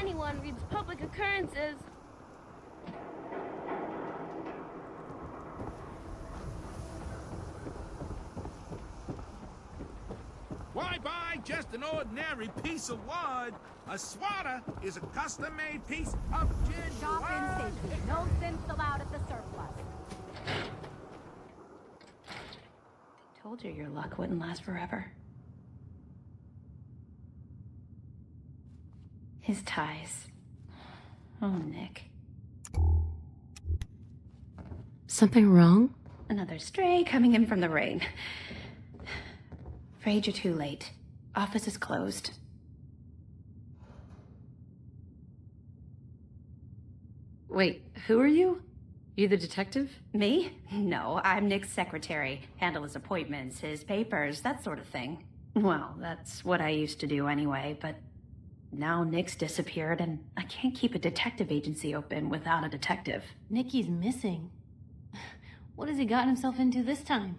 anyone reads public occurrences. Why buy just an ordinary piece of wood? A swatter is a custom-made piece of genuine... Shop in safety. No synths allowed at the surplus. Told you your luck wouldn't last forever. His ties. Oh, Nick. Something wrong? Another stray coming in from the rain. Afraid you're too late. Office is closed. Wait, who are you? You the detective? Me? No, I'm Nick's secretary. Handle his appointments, his papers, that sort of thing. Well, that's what I used to do anyway, but now Nick's disappeared and I can't keep a detective agency open without a detective. Nicky's missing. What has he gotten himself into this time?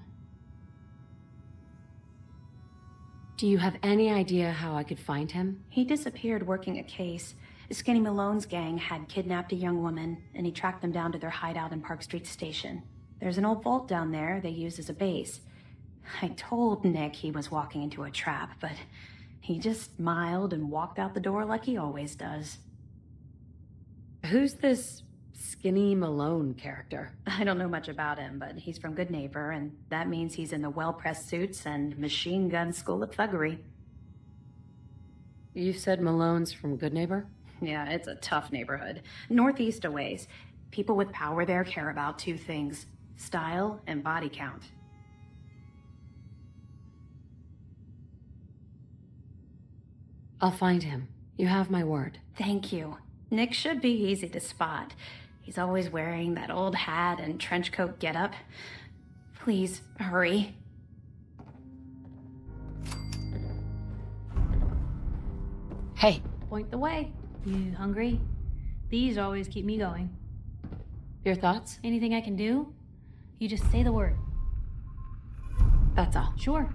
Do you have any idea how I could find him? He disappeared working a case. Skinny Malone's gang had kidnapped a young woman, and he tracked them down to their hideout in Park Street Station. There's an old vault down there they use as a base. I told Nick he was walking into a trap, but he just smiled and walked out the door like he always does. Who's this Skinny Malone character? I don't know much about him, but he's from Good Neighbor, and that means he's in the well-pressed suits and machine gun school of thuggery. You said Malone's from Good Neighbor? Yeah, it's a tough neighborhood. Northeast a ways. People with power there care about two things: style and body count. I'll find him. You have my word. Thank you. Nick should be easy to spot. He's always wearing that old hat and trench coat getup. Please, hurry. Hey. Point the way. You hungry? These always keep me going. Your thoughts? Anything I can do? You just say the word. That's all. Sure.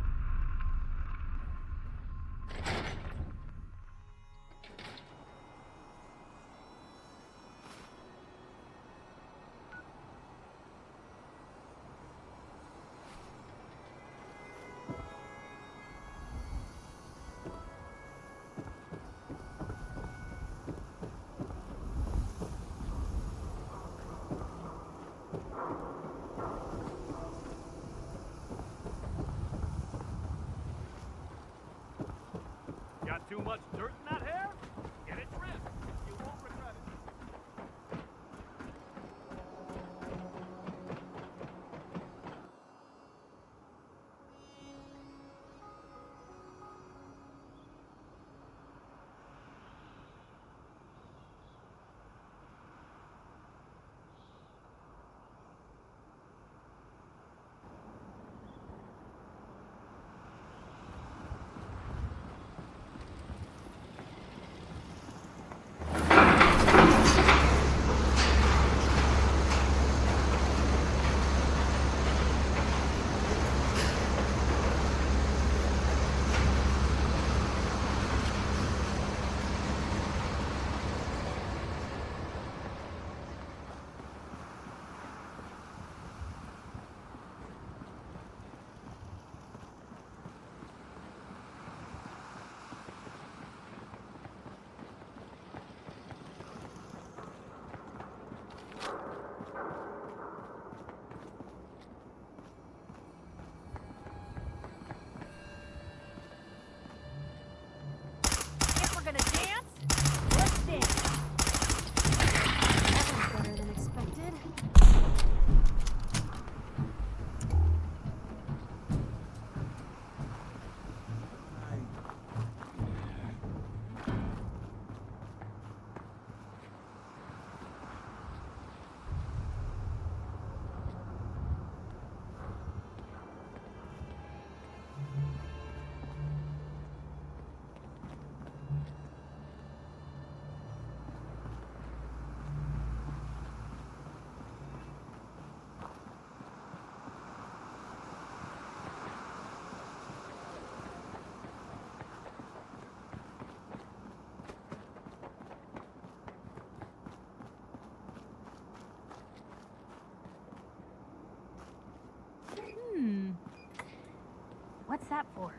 What's that for?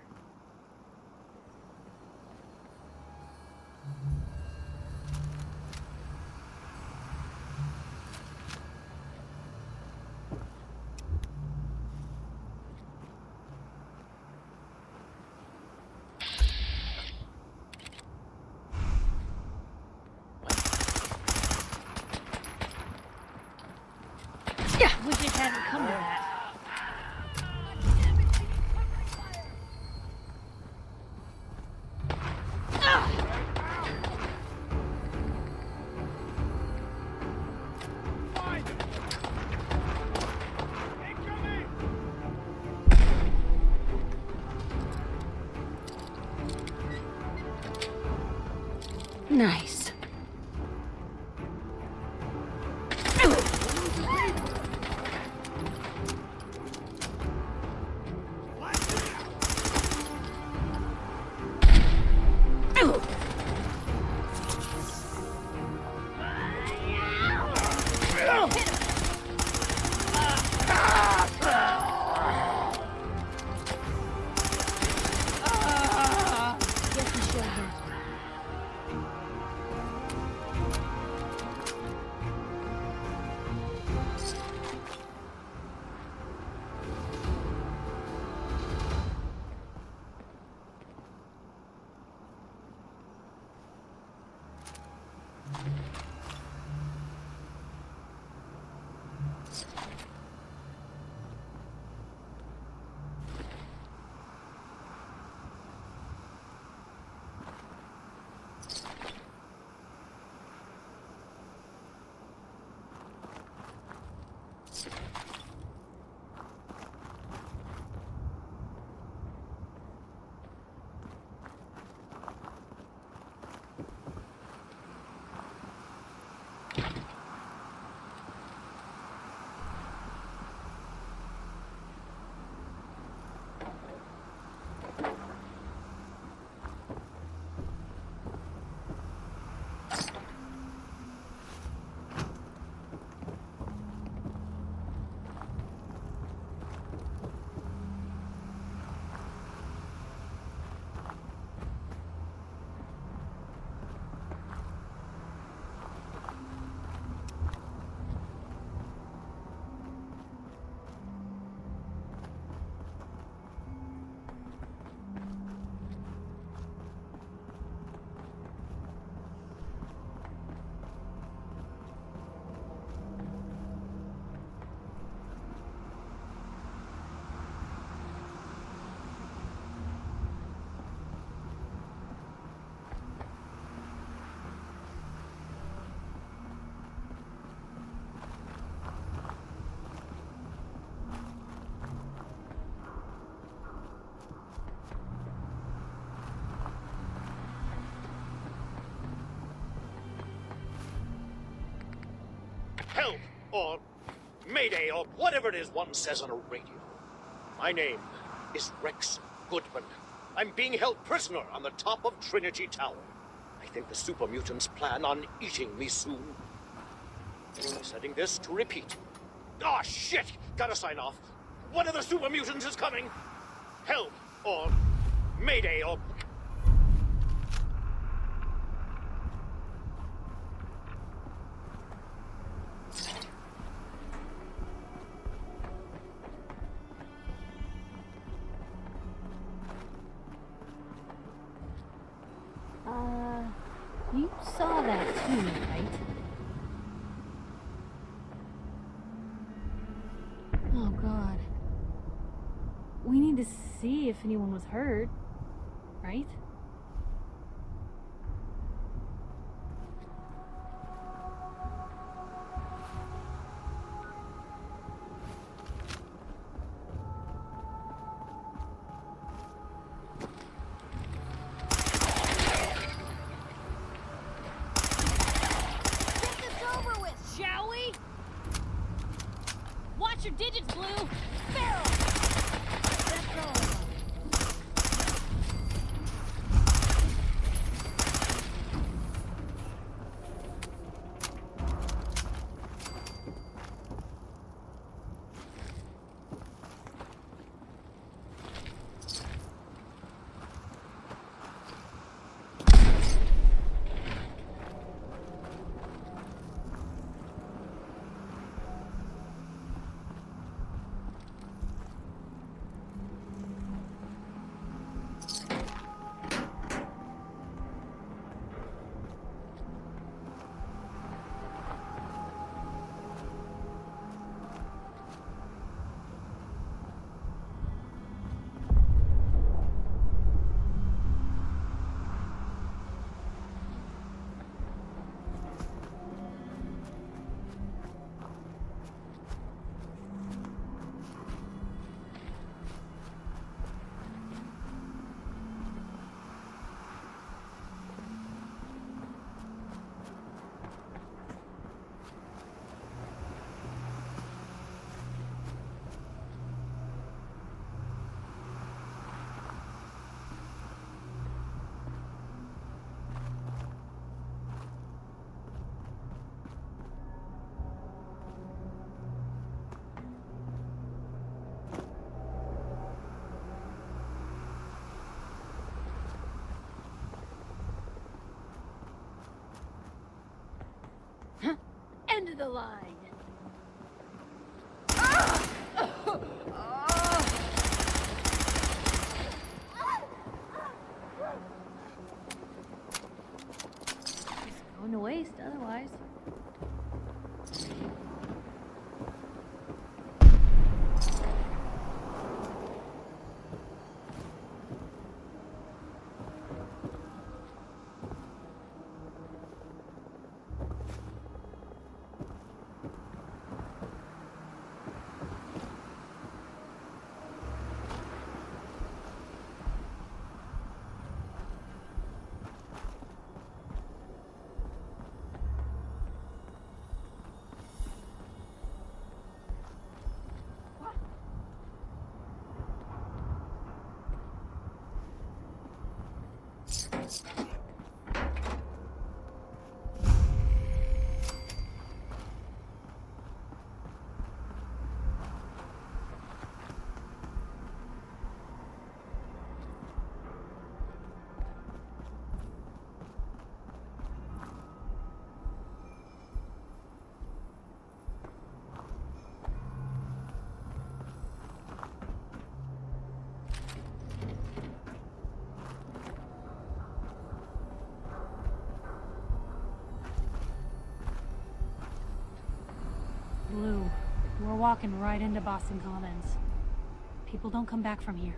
Wish it hadn't come to that. Nice. Help, or Mayday, or whatever it is one says on a radio. My name is Rex Goodman. I'm being held prisoner on the top of Trinity Tower. I think the super mutants plan on eating me soon. I'm setting this to repeat. Ah, shit! Gotta sign off. One of the super mutants is coming! Help, or Mayday, or... You saw that too, right? Oh god. We need to see if anyone was hurt, right? Shall we? Watch your digits, Blue! Barrel! That's all. end of the line. It's going to waste otherwise. Blue, we're walking right into Boston Commons. People don't come back from here.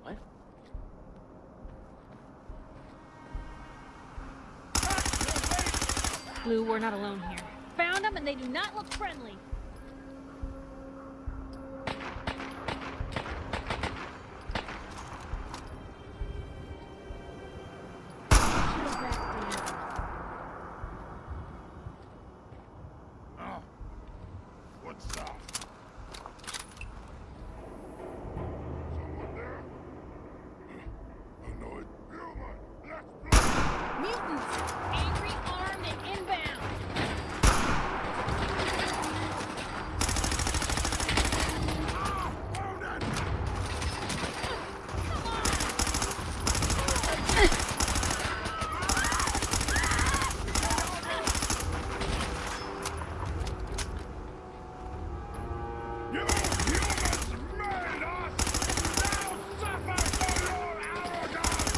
What? Blue, we're not alone here. Found them and they do not look friendly. Oh, what's up? Someone there? Annoyed human. Let's play. Mutants! Angry, armed, and inbound! Ah, wounded! You humans made us! Now suffer for your arrogance!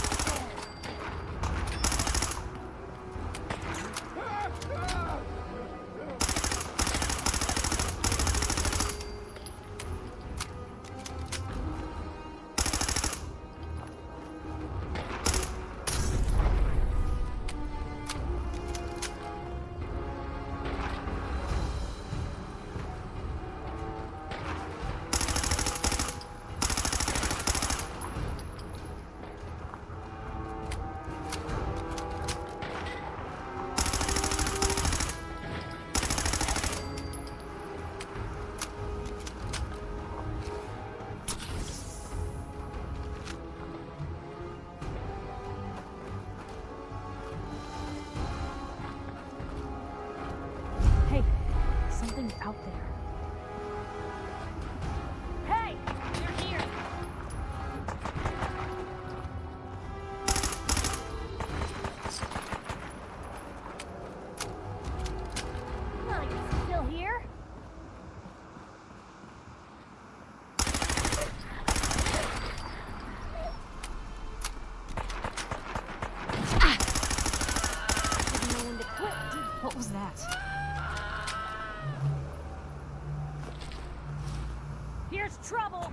Hey, something's out there. Hey! You're here! Are you still here? Didn't know when to quit, did What was that? Here's trouble!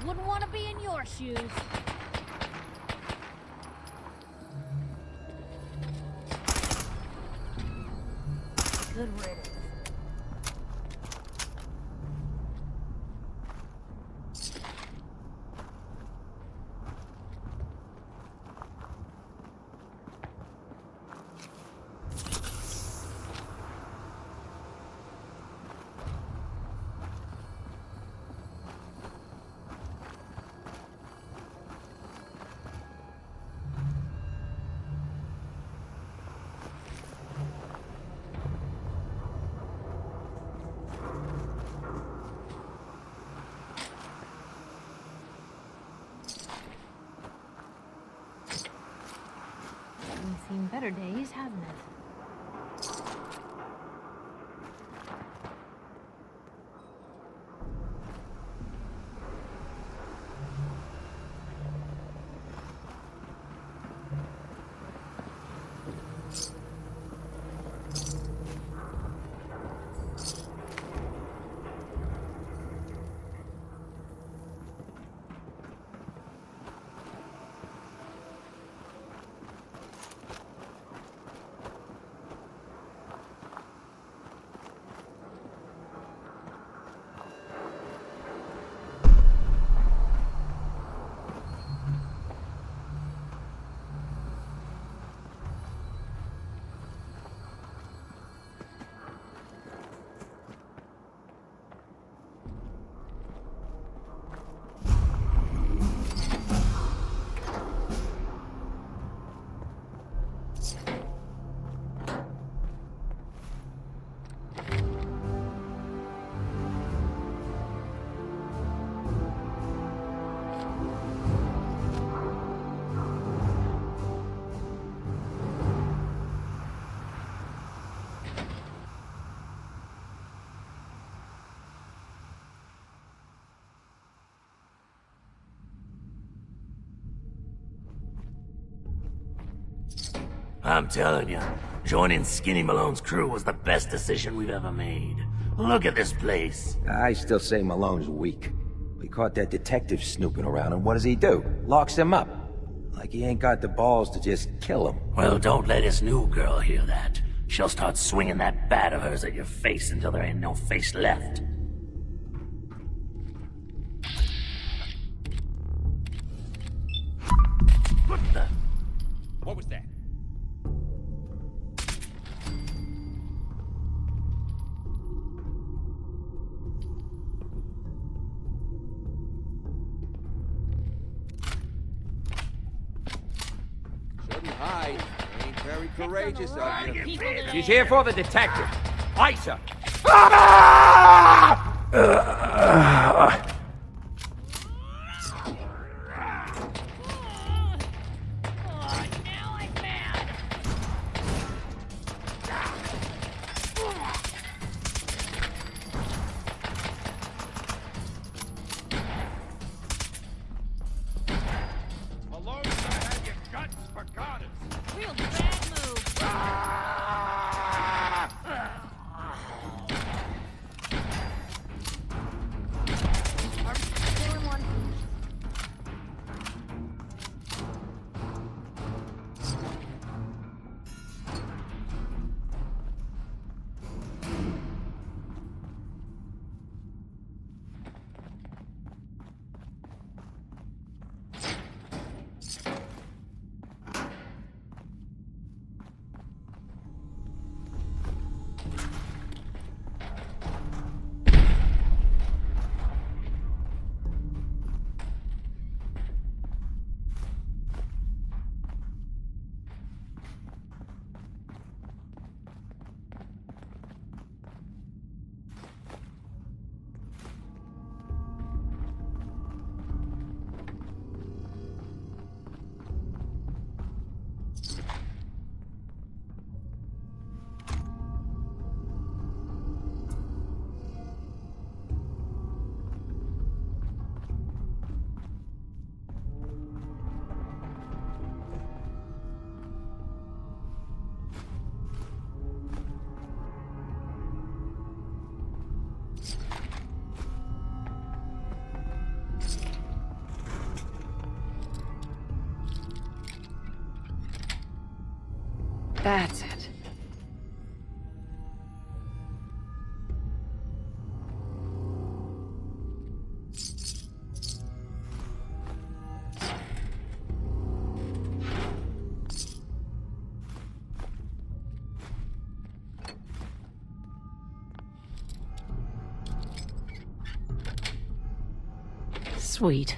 Wouldn't want to be in your shoes. Good riddance. We've seen better days, hasn't it? I'm telling you, joining Skinny Malone's crew was the best decision we've ever made. Look at this place. I still say Malone's weak. We caught that detective snooping around, and what does he do? Locks him up. Like he ain't got the balls to just kill him. Well, don't let his new girl hear that. She'll start swinging that bat of hers at your face until there ain't no face left. What the? What was that? Shouldn't hide. Ain't very courageous of you. People today. She's here for the detective. Ice her. Now I'm mad. Malone, I had your guts for goddess. Real bad move. Are still in one piece. That's it. Sweet.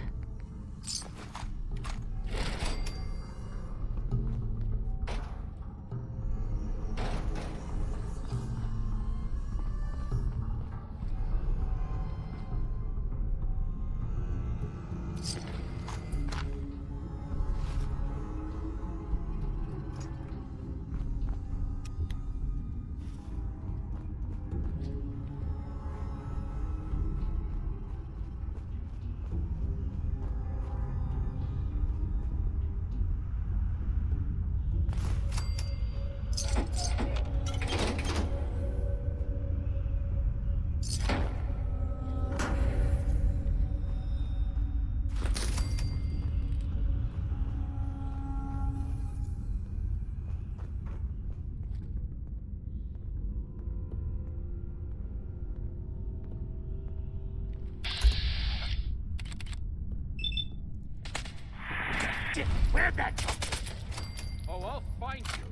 Where'd that come from? Oh, I'll find you.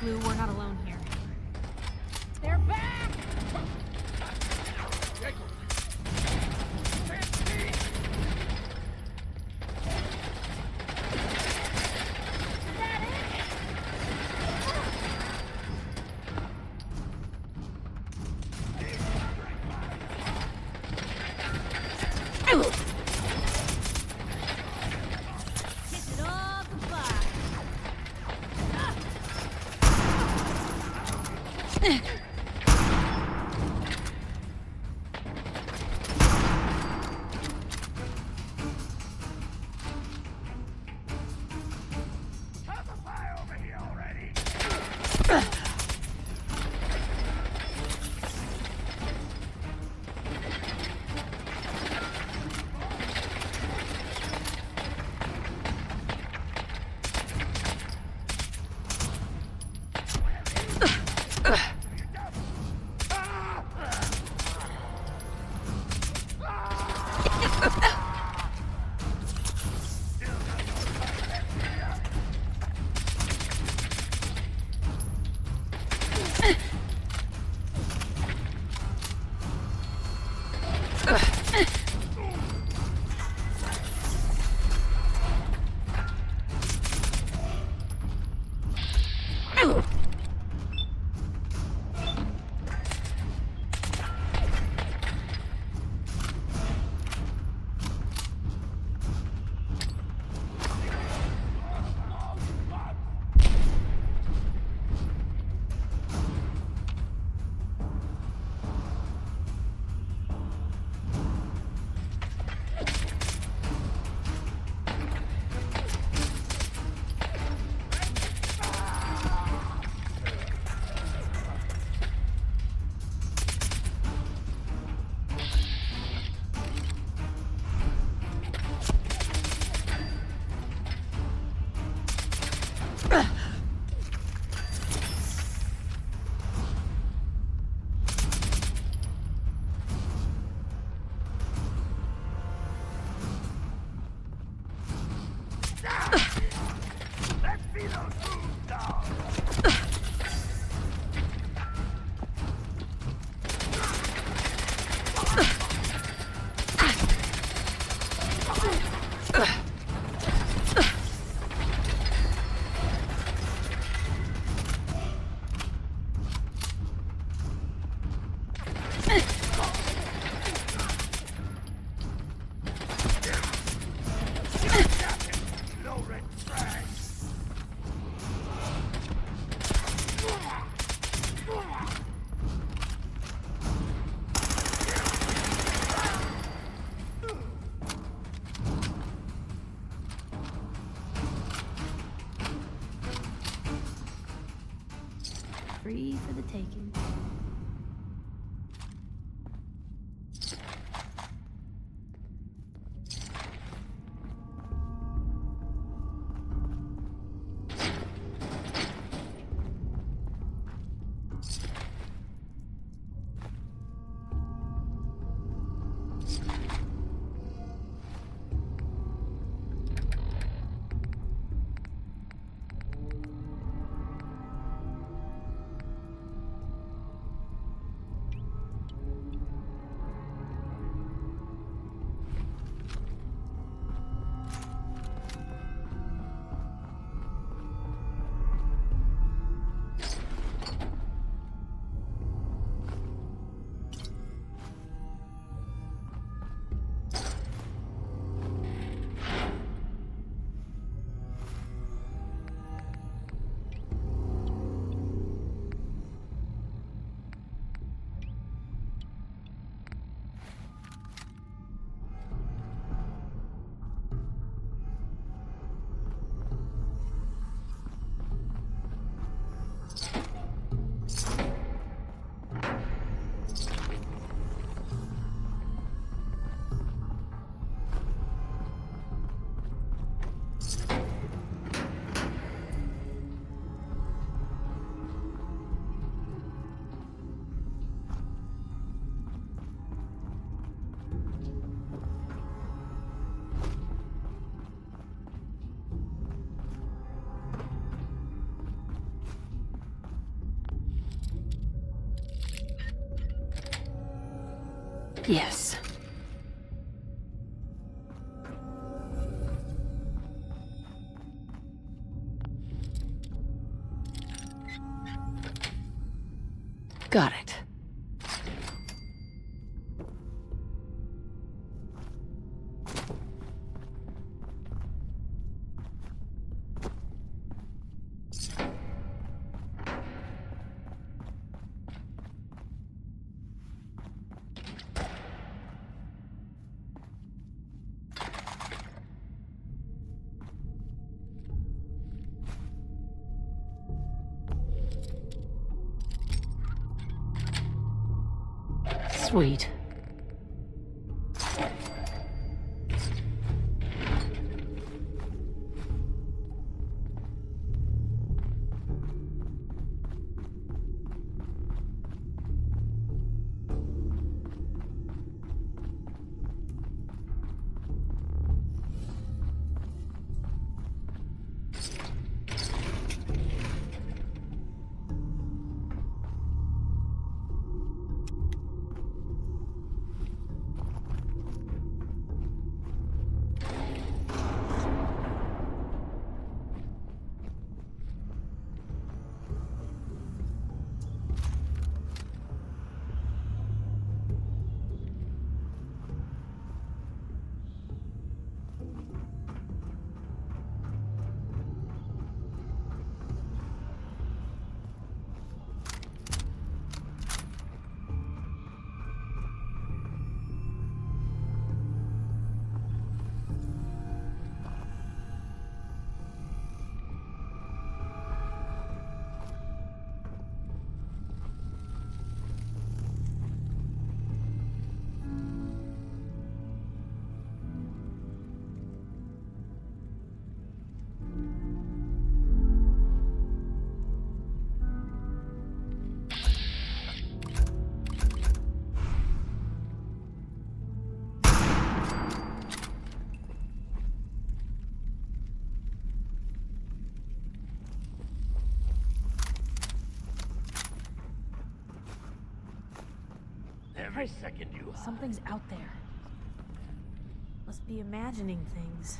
Lou, we're not alone here. They're back! Jacob! Kiss it all goodbye. How's the fire over here already? Let's see those moves, dog! No red flag! Free for the taking. Yes. Got it. Sweet. Every second you... Something's out there. Must be imagining things.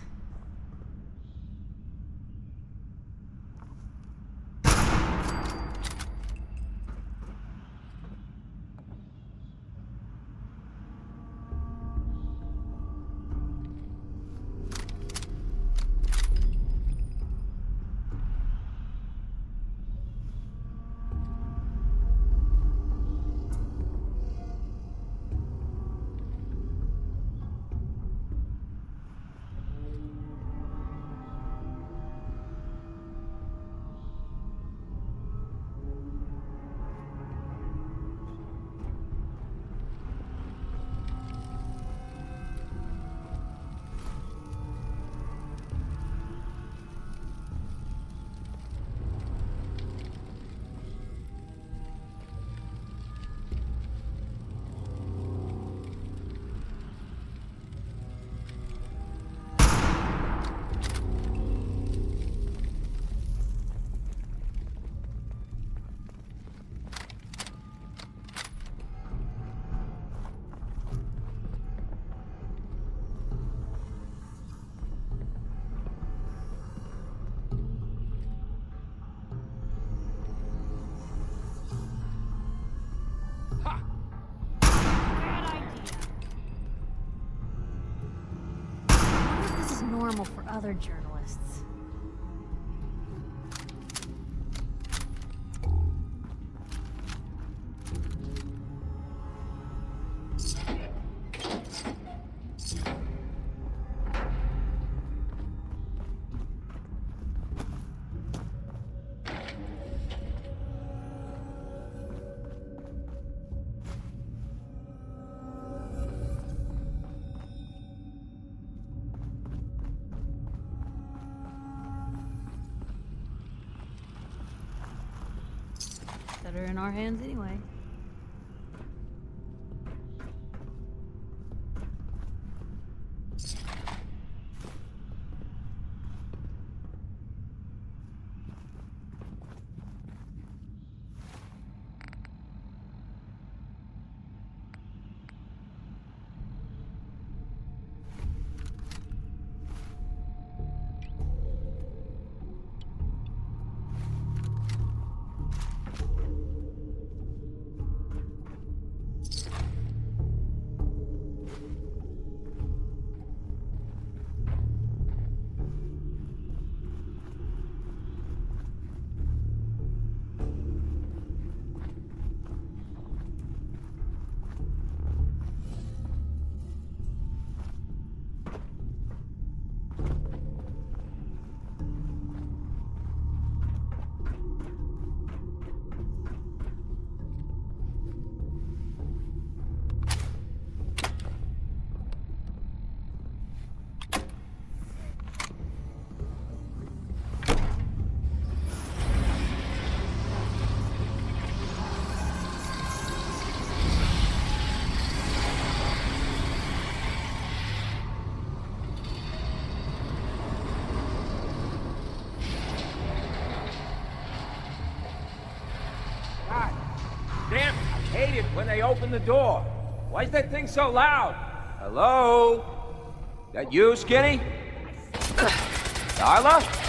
Normal for other journalists. Better in our hands anyway. when they open the door. Why is that thing so loud? Hello? That you, Skinny? Darla?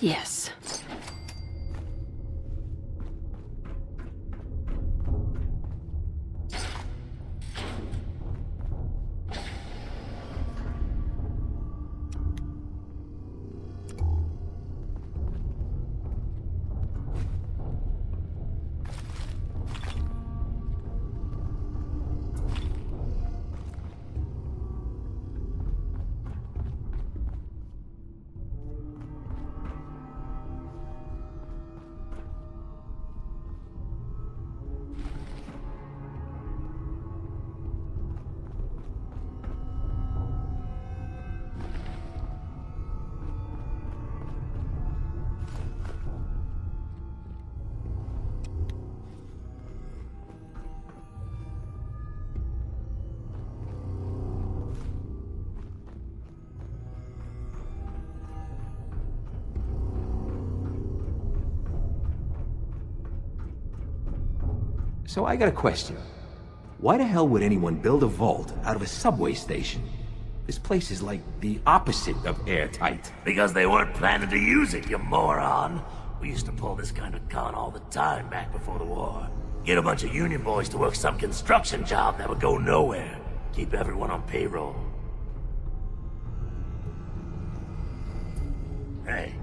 Yes. So I got a question. Why the hell would anyone build a vault out of a subway station? This place is like the opposite of airtight. Because they weren't planning to use it, you moron. We used to pull this kind of con all the time back before the war. Get a bunch of union boys to work some construction job that would go nowhere. Keep everyone on payroll. Hey.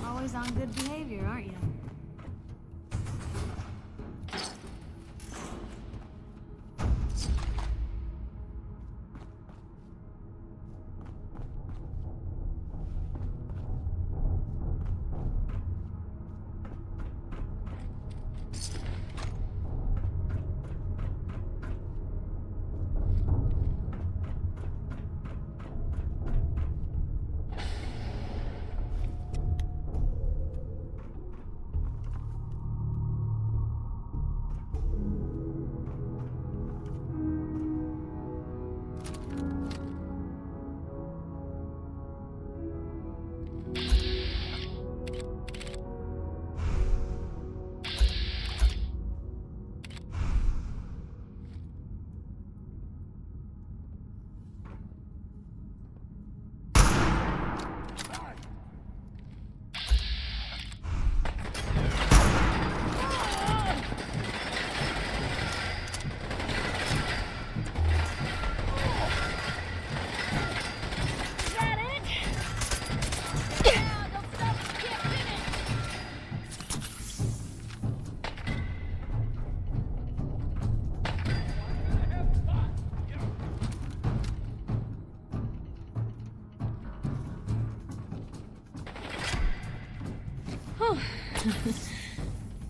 Always on good behavior, aren't you?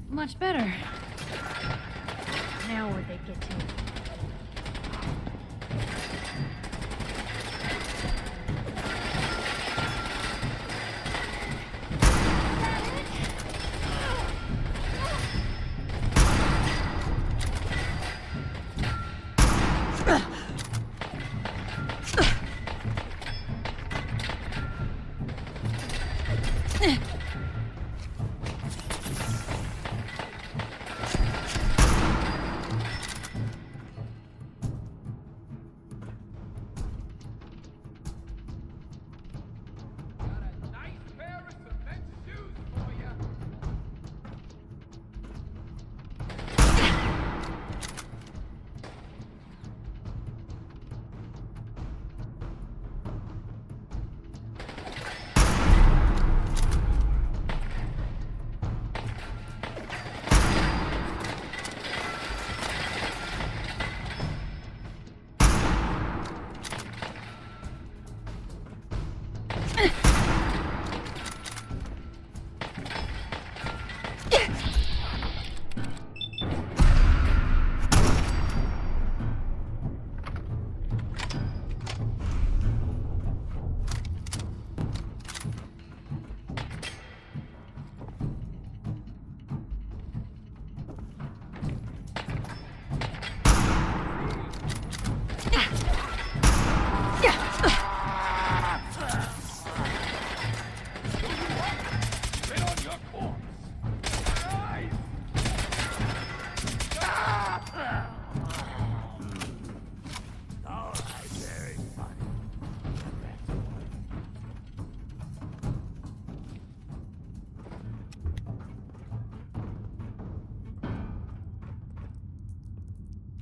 Much better. Now where'd they get to?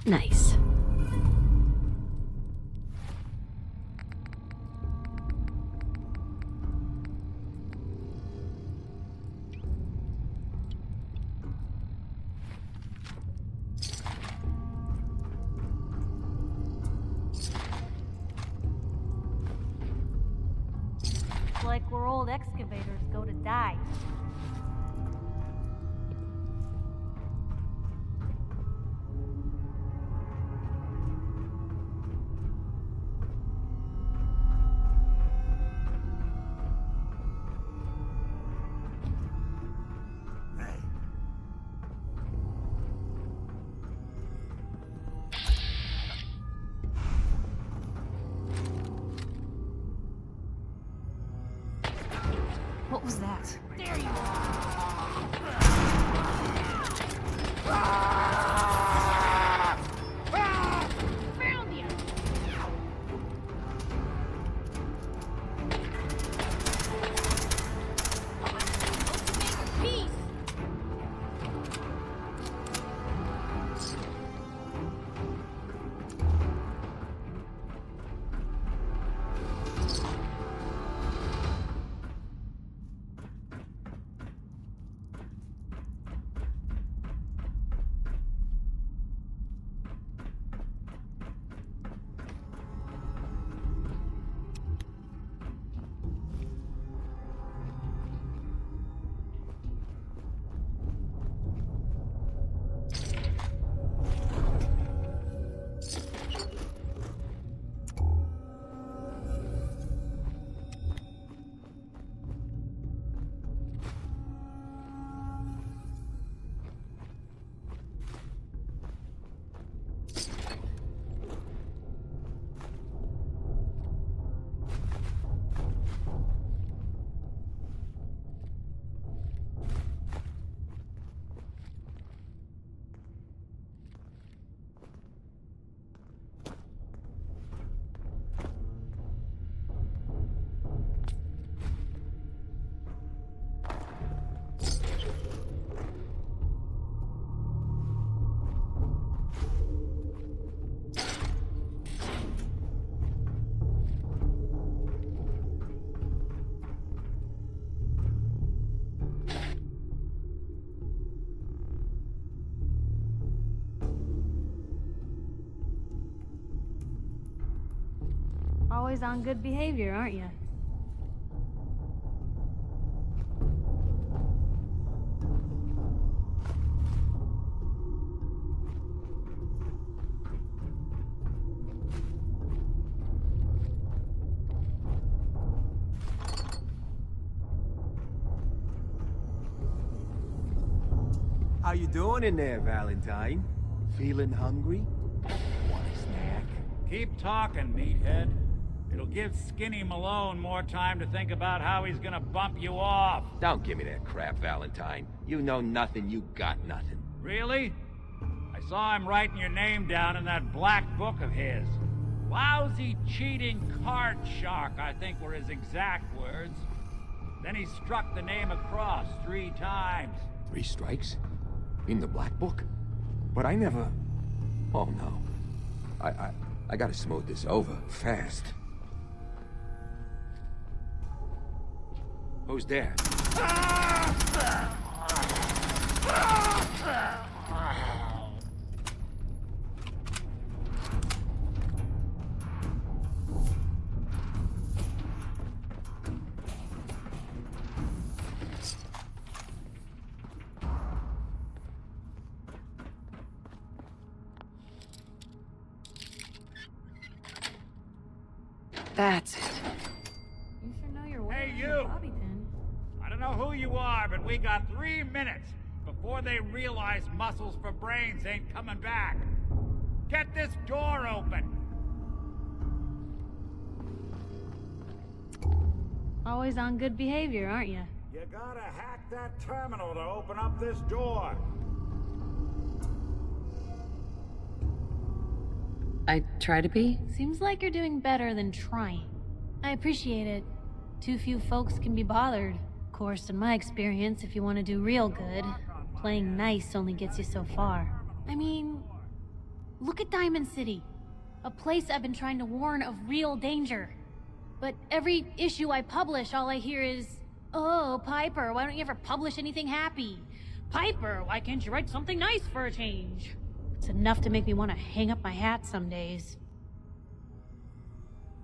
Nice. It's like where old excavators go to die. What was that? There you are. Found you! Peace! Always on good behavior, aren't you? How you doing in there, Valentine? Feeling hungry? Want a snack? Keep talking, meathead. It'll give Skinny Malone more time to think about how he's gonna bump you off. Don't give me that crap, Valentine. You know nothing, you got nothing. Really? I saw him writing your name down in that black book of his. Lousy, cheating card shark, I think were his exact words. Then he struck the name across 3 times. 3 strikes? In the black book? But I never... Oh no. I gotta smooth this over, fast. Who's there? That's it. You sure know your way. Hey, you! Bobby pin. I don't know who you are, but we got 3 minutes before they realize muscles for brains ain't coming back. Get this door open! Always on good behavior, aren't you? You gotta hack that terminal to open up this door. I try to be. Seems like you're doing better than trying. I appreciate it. Too few folks can be bothered. Of course, in my experience, if you want to do real good, playing nice only gets you so far. I mean, Look at Diamond City. A place I've been trying to warn of real danger. But every issue I publish, all I hear is, "Oh, Piper, why don't you ever publish anything happy? Piper, why can't you write something nice for a change?" It's enough to make me want to hang up my hat some days.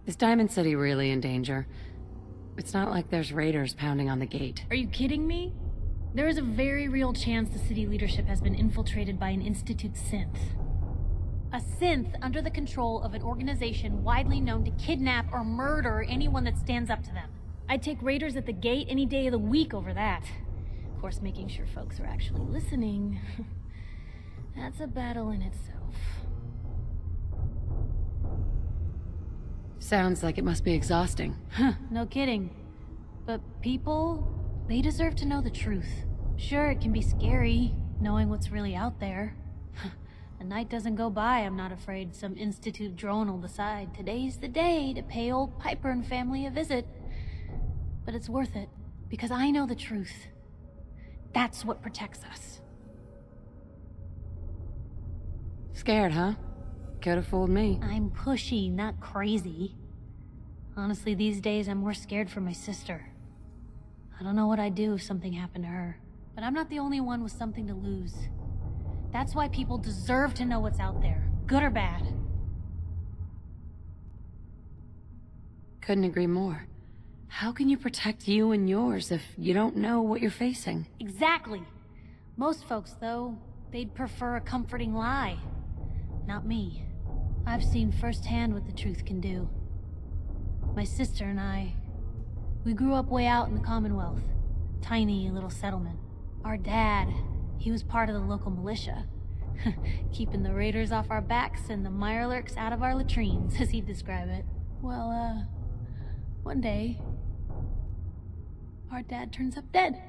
Is Diamond City really in danger? It's not like there's raiders pounding on the gate. Are you kidding me? There is a very real chance the city leadership has been infiltrated by an Institute synth. A synth under the control of an organization widely known to kidnap or murder anyone that stands up to them. I'd take raiders at the gate any day of the week over that. Of course, making sure folks are actually listening. That's a battle in itself. Sounds like it must be exhausting. No kidding. But people, they deserve to know the truth. Sure, it can be scary, knowing what's really out there. A night doesn't go by, I'm not afraid some Institute drone will decide today's the day to pay old Piper and family a visit. But it's worth it, because I know the truth. That's what protects us. Scared, huh? Could've fooled me. I'm pushy, not crazy. Honestly, these days I'm more scared for my sister. I don't know what I'd do if something happened to her. But I'm not the only one with something to lose. That's why people deserve to know what's out there, good or bad. Couldn't agree more. How can you protect you and yours if you don't know what you're facing? Exactly. Most folks, though, they'd prefer a comforting lie. Not me. I've seen firsthand what the truth can do. My sister and I, we grew up way out in the Commonwealth. Tiny little settlement. Our dad, he was part of the local militia. Keeping the raiders off our backs and the mirelurks out of our latrines, as he'd describe it. Well, one day, our dad turns up dead.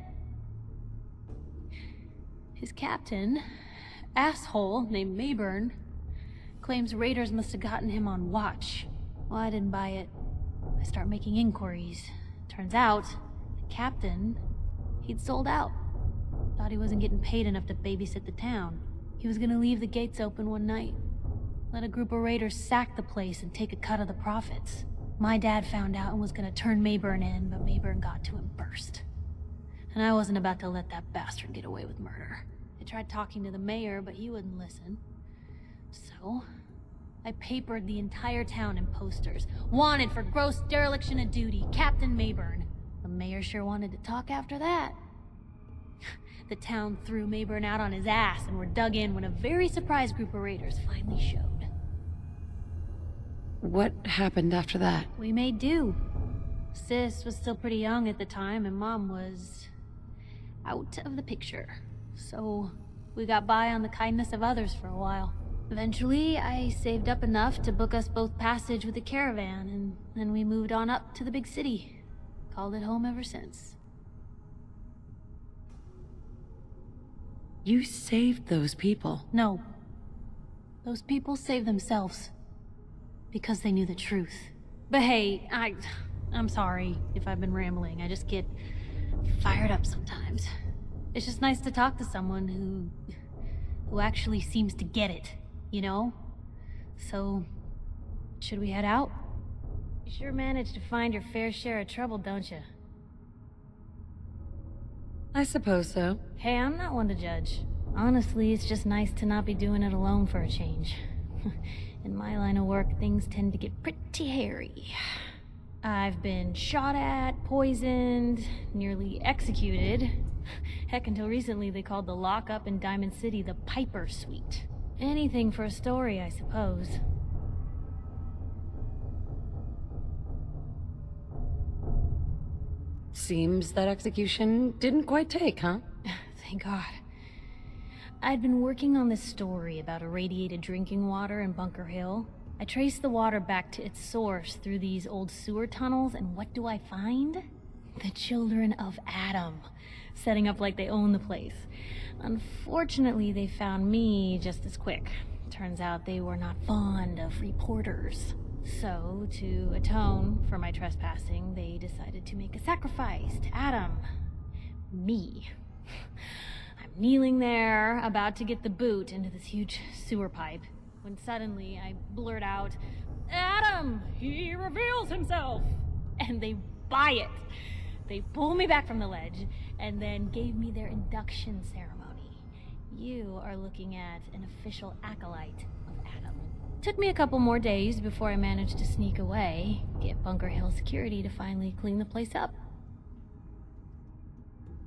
His captain, asshole named Mayburn, claims raiders must have gotten him on watch. Well, I didn't buy it. I start making inquiries. Turns out, the captain, he'd sold out. Thought he wasn't getting paid enough to babysit the town. He was gonna leave the gates open one night. Let a group of raiders sack the place and take a cut of the profits. My dad found out and was gonna turn Mayburn in, but Mayburn got to him first. And I wasn't about to let that bastard get away with murder. I tried talking to the mayor, but he wouldn't listen. So, I papered the entire town in posters. Wanted for gross dereliction of duty, Captain Mayburn. The mayor sure wanted to talk after that. The town threw Mayburn out on his ass and were dug in when a very surprised group of raiders finally showed. What happened after that? We made do. Sis was still pretty young at the time, and Mom was out of the picture. So we got by on the kindness of others for a while. Eventually, I saved up enough to book us both passage with a caravan, and then we moved on up to the big city. Called it home ever since. You saved those people. No. Those people saved themselves. Because they knew the truth. But hey, I'm sorry if I've been rambling. I just get fired up sometimes. It's just nice to talk to someone who actually seems to get it, you know? So, should we head out? You sure manage to find your fair share of trouble, don't you? I suppose so. Hey, I'm not one to judge. Honestly, it's just nice to not be doing it alone for a change. In my line of work, things tend to get pretty hairy. I've been shot at, poisoned, nearly executed. Heck, until recently they called the lockup in Diamond City the Piper Suite. Anything for a story, I suppose. Seems that execution didn't quite take, huh? Thank God. I'd been working on this story about irradiated drinking water in Bunker Hill. I traced the water back to its source through these old sewer tunnels, and what do I find? The children of Adam, setting up like they own the place. Unfortunately, they found me just as quick. Turns out they were not fond of reporters. So, to atone for my trespassing, they decided to make a sacrifice to Adam. Me. I'm kneeling there, about to get the boot into this huge sewer pipe. when suddenly I blurt out, "Adam! He reveals himself!" And they buy it. They pull me back from the ledge and then gave me their induction ceremony. You are looking at an official acolyte of Adam. Took me a couple more days before I managed to sneak away, get Bunker Hill security to finally clean the place up.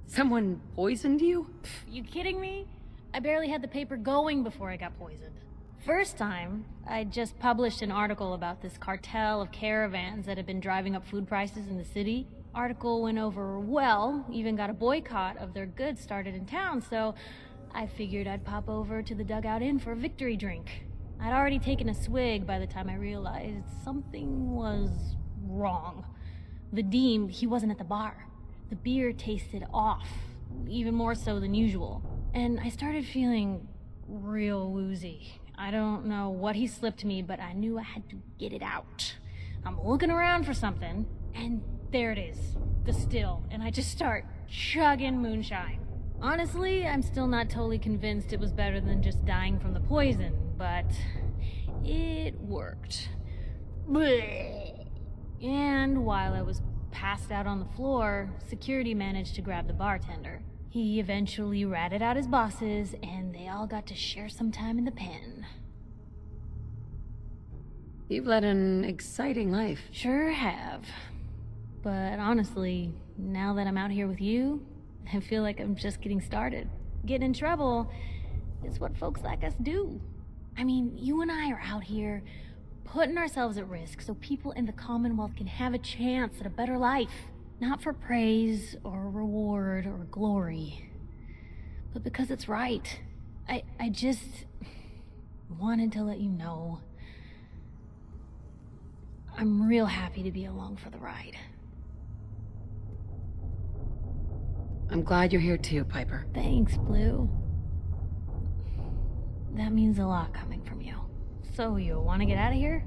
Someone poisoned you? You kidding me? I barely had the paper going before I got poisoned. First time, I just published an article about this cartel of caravans that had been driving up food prices in the city. Article went over well, even got a boycott of their goods started in town, so I figured I'd pop over to the Dugout Inn for a victory drink. I'd already taken a swig by the time I realized something was wrong. The Deem, he wasn't at the bar. The beer tasted off, even more so than usual. And I started feeling real woozy. I don't know what he slipped me, but I knew I had to get it out. I'm looking around for something, and there it is, the still, and I just start chugging moonshine. Honestly, I'm still not totally convinced it was better than just dying from the poison, but it worked. Blech. And while I was passed out on the floor, security managed to grab the bartender. He eventually ratted out his bosses, and they all got to share some time in the pen. You've led an exciting life. Sure have. But honestly, now that I'm out here with you, I feel like I'm just getting started. Getting in trouble is what folks like us do. I mean, you and I are out here putting ourselves at risk so people in the Commonwealth can have a chance at a better life. Not for praise or reward or glory, but because it's right. I just wanted to let you know I'm real happy to be along for the ride. I'm glad you're here too, Piper. Thanks, Blue. That means a lot coming from you. So, you want to get out of here?